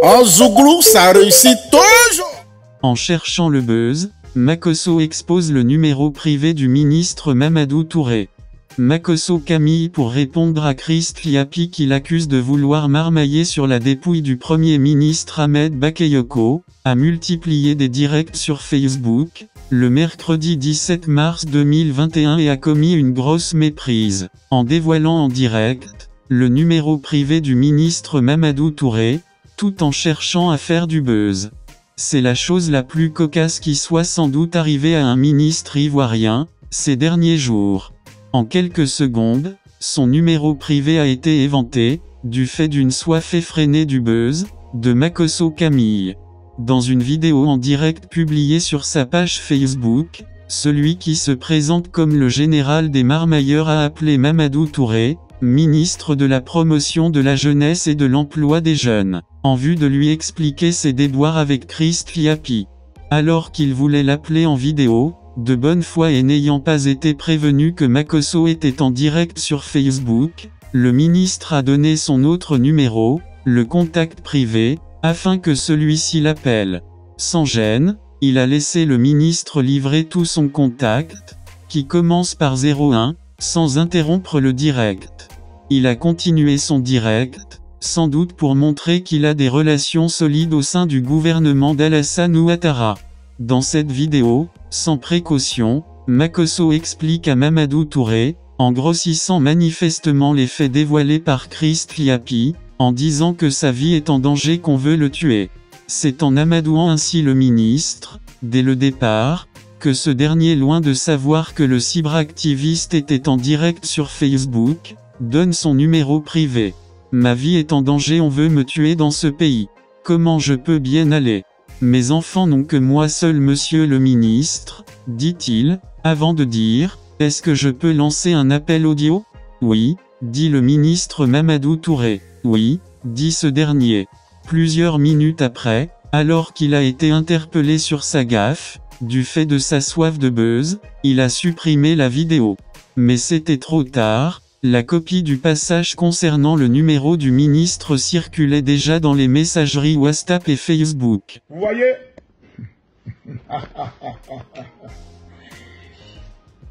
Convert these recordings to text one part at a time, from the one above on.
En Zouglou, ça réussit toujours. En cherchant le buzz, Makosso expose le numéro privé du ministre Mamadou Touré. Makosso Camille pour répondre à Christ Liapi qui l'accuse de vouloir marmailler sur la dépouille du Premier ministre Ahmed Bakayoko, a multiplié des directs sur Facebook, le mercredi 17 mars 2021 et a commis une grosse méprise, en dévoilant en direct, le numéro privé du ministre Mamadou Touré, tout en cherchant à faire du buzz. C'est la chose la plus cocasse qui soit sans doute arrivée à un ministre ivoirien, ces derniers jours. En quelques secondes, son numéro privé a été éventé, du fait d'une soif effrénée du buzz, de Makosso Camille. Dans une vidéo en direct publiée sur sa page Facebook, celui qui se présente comme le général des marmailleurs a appelé Mamadou Touré, ministre de la promotion de la jeunesse et de l'emploi des jeunes, en vue de lui expliquer ses déboires avec Christ Liapi. Alors qu'il voulait l'appeler en vidéo, de bonne foi et n'ayant pas été prévenu que Makosso était en direct sur Facebook, le ministre a donné son autre numéro, le contact privé, afin que celui-ci l'appelle. Sans gêne, il a laissé le ministre livrer tout son contact, qui commence par 01, sans interrompre le direct. Il a continué son direct, sans doute pour montrer qu'il a des relations solides au sein du gouvernement d'Alassane Ouattara. Dans cette vidéo, sans précaution, Makosso explique à Mamadou Touré, en grossissant manifestement les faits dévoilés par Christ Liapi, en disant que sa vie est en danger qu'on veut le tuer. C'est en amadouant ainsi le ministre, dès le départ, que ce dernier, loin de savoir que le cyberactiviste était en direct sur Facebook, donne son numéro privé. Ma vie est en danger, on veut me tuer dans ce pays. Comment je peux bien aller? Mes enfants n'ont que moi seul, monsieur le ministre, dit-il, avant de dire, est-ce que je peux lancer un appel audio? Oui, dit le ministre Mamadou Touré. Oui, dit ce dernier. Plusieurs minutes après, alors qu'il a été interpellé sur sa gaffe, du fait de sa soif de buzz, il a supprimé la vidéo. Mais c'était trop tard, la copie du passage concernant le numéro du ministre circulait déjà dans les messageries WhatsApp et Facebook. Vous voyez?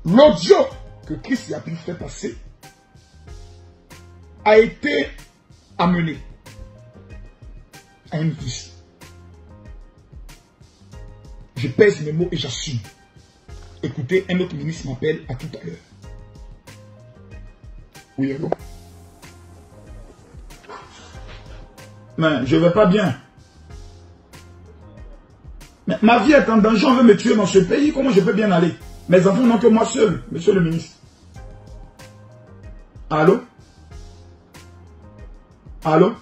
L'audio que Christ Liapi fait passer a été amené à une vie. Je pèse mes mots et j'assume. Écoutez, un autre ministre m'appelle à tout à l'heure. Oui, allô? Mais je vais pas bien. Mais ma vie est en danger, on veut me tuer dans ce pays, comment je peux bien aller? Mes enfants n'ont que moi seul, monsieur le ministre. Allô? Allô?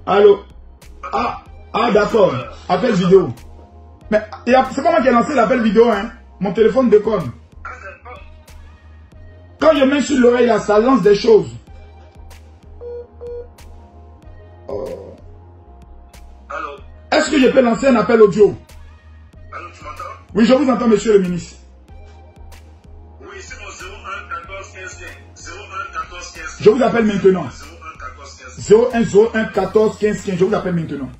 Allô? Ah d'accord, appel vidéo. Mais c'est pas moi qui ai lancé l'appel vidéo, hein. Mon téléphone déconne. Quand je mets sur l'oreille, là, ça lance des choses. Oh. Allô? Est-ce que je peux lancer un appel audio? Allô, tu m'entends? Oui, je vous entends, monsieur le ministre. Oui, c'est mon 01 14 15 15. 01 14 15 15. Je vous appelle maintenant. 01 14 15 15. 01 14 15 15. Je vous appelle maintenant.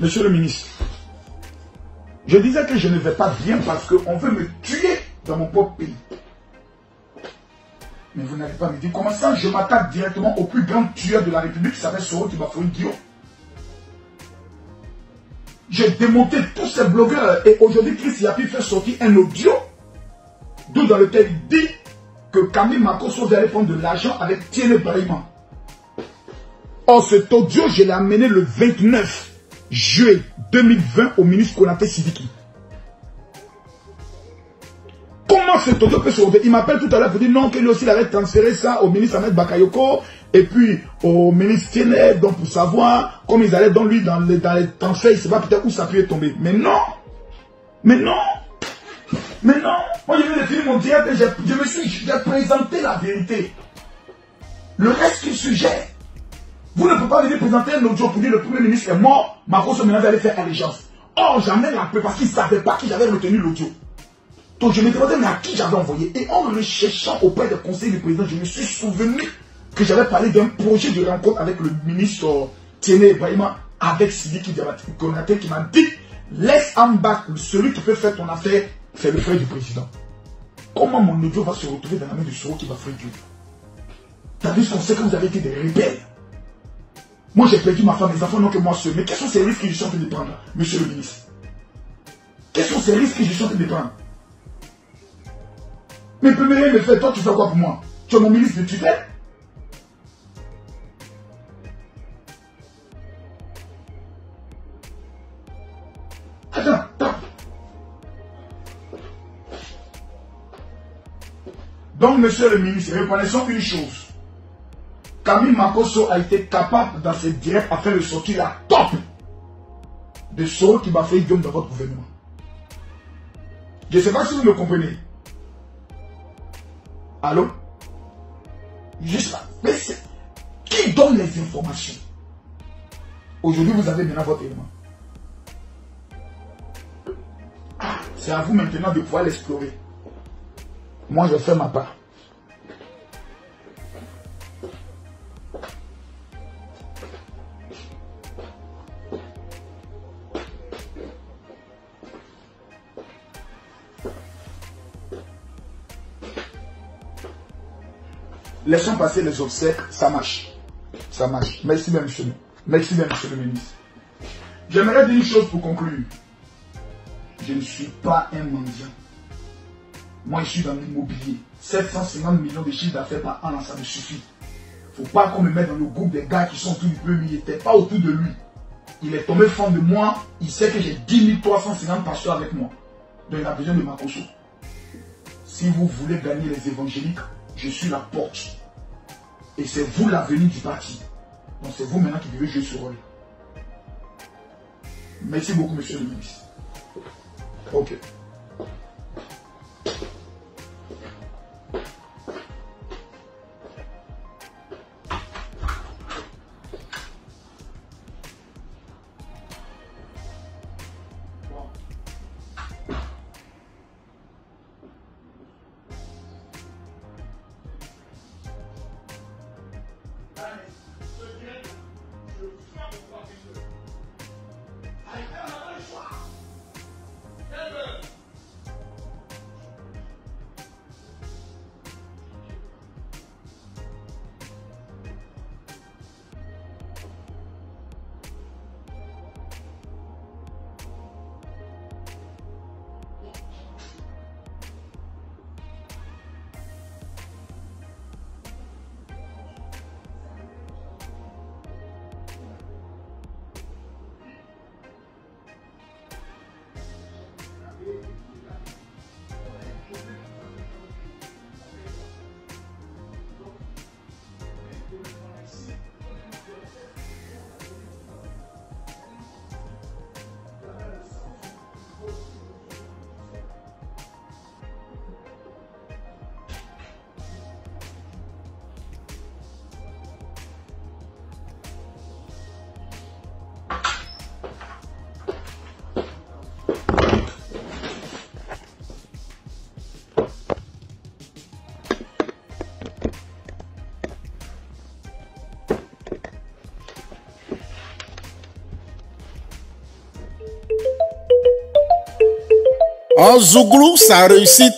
Monsieur le ministre, je disais que je ne vais pas bien parce qu'on veut me tuer dans mon propre pays. Mais vous n'allez pas me dire comment ça, je m'attaque directement au plus grand tueur de la République qui s'appelle Soro Tibafoui Guillaume. J'ai démonté tous ces blogueurs et aujourd'hui Christ Liapi fait sortir un audio dans lequel il dit que Camille Makosso va aller prendre de l'argent avec Thierry Pareillement. Or cet audio, je l'ai amené le 29 juillet 2020 au ministre Konaté Sidiki. Comment cet audio peut se retrouver? Il m'appelle tout à l'heure pour dire non, que lui aussi il avait transféré ça au ministre Ahmed Bakayoko et puis au ministre Tiennet, donc pour savoir comme ils allaient dans lui dans les transferts, il ne sait pas peut-être où ça peut tomber. Mais non! Mais non! Maintenant, moi je viens de finir mon direct et j'ai présenté la vérité. Le reste qui suggère. Vous ne pouvez pas venir présenter un audio pour dire le Premier ministre est mort, Makosso maintenant va aller faire allégeance. Or, j'en ai la preuve parce qu'il ne savait pas qui j'avais retenu l'audio. Donc je me demandais mais à qui j'avais envoyé. Et en recherchant auprès des conseils du président, je me suis souvenu que j'avais parlé d'un projet de rencontre avec le ministre Tiene Ibrahima, avec Sidiki Konaté qui m'a dit laisse en bas celui qui peut faire ton affaire, c'est le frère du président. Comment mon audio va se retrouver dans la main de Soro qui va faire Dieu? T'as vu ce qu'on sait que vous avez été des rebelles. Moi j'ai perdu ma femme, mes enfants n'ont que moi seul. Mais quels sont ces risques que je suis en train de prendre, monsieur le ministre? Quels sont ces risques que je suis en train de prendre? Mais peux rien me faire, toi tu fais quoi pour moi? Tu es mon ministre de tutelle? Attends. Donc, monsieur le ministre, reconnaissons une chose. Camille Makosso a été capable dans ses directs à faire ressortir la top de Soro qui va faire idiome dans votre gouvernement. Je ne sais pas si vous me comprenez. Allô? Juste là. Mais qui donne les informations? Aujourd'hui, vous avez maintenant votre élément. C'est à vous maintenant de pouvoir l'explorer. Moi, je fais ma part. Laissons passer les obsèques, ça marche. Ça marche. Merci bien, monsieur. Merci bien, monsieur le ministre. J'aimerais dire une chose pour conclure. Je ne suis pas un mendiant. Moi, je suis dans l'immobilier. 750 millions de chiffres d'affaires par an, ça me suffit. Il ne faut pas qu'on me mette dans le groupe des gars qui sont autour du peu. Il n'était pas autour de lui. Il est tombé fan de moi. Il sait que j'ai 10 350 pasteurs avec moi. Donc, il a besoin de Makosso. Si vous voulez gagner les évangéliques, je suis la porte. Et c'est vous l'avenir du parti. Donc, c'est vous maintenant qui devez jouer ce rôle. Merci beaucoup, monsieur le ministre. Ok. En Zouglou, ça réussit